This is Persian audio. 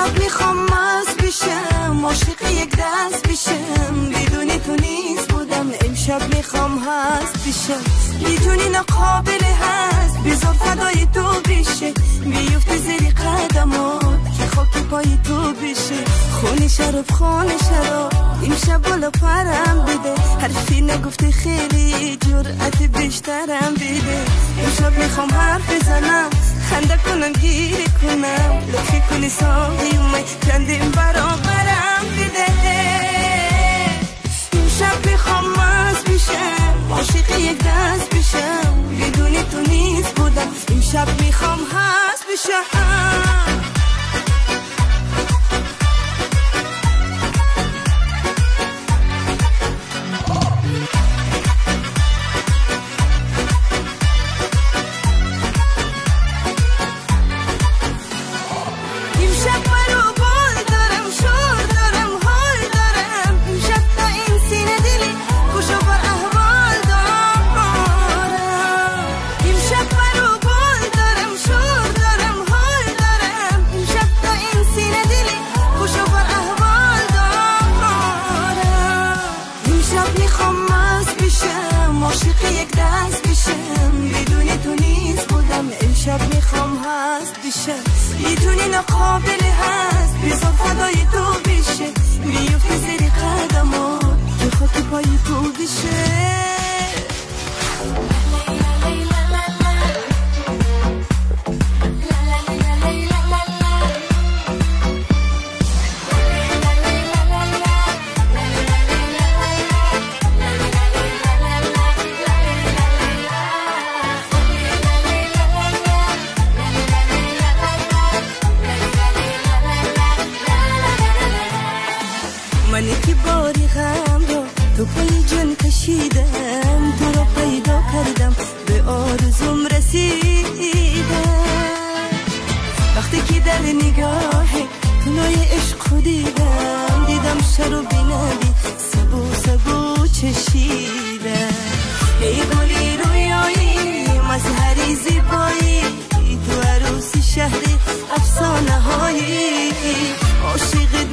امشب میخوام مست بشم، عاشق یک دست بشم، بدون تو نیست بودم. امشب میخوام هست بشم، بدونی ناقابل هست، بذار فدای تو بشه، بیفته زیر قدمات که خاک پای تو بشه. خونه شراب امشب بالا پرم بده، حرفی نگفته خیلی جرأت بیشترم بده. امشب میخوام حرف بزنم، خنده کنم گیره کنم، لطفی کنی ساقی اومای کندیم برابرم بده. امشب میخوام مست بشم، عاشق یک دست بشم، بدون تو نیست بودم. امشب میخوام هست بشم. امشب میخوام هست بشم، میدونی ناقابل هست، بذار فدای تو بشه، بیفته زیر قدمات که خاک پای تو بشه. منی که باری غم را تو پای جان کشیدم، تو را پیدا کردم به آرزوم رسیدم. وقتی که در نگاه طلوع عشق دیدم، دیدم شر و بینبی سبو چشیدم. ای گلی رویایی مظهری زیبایی، تو عروسی شهر افسانه هایی، عاشقت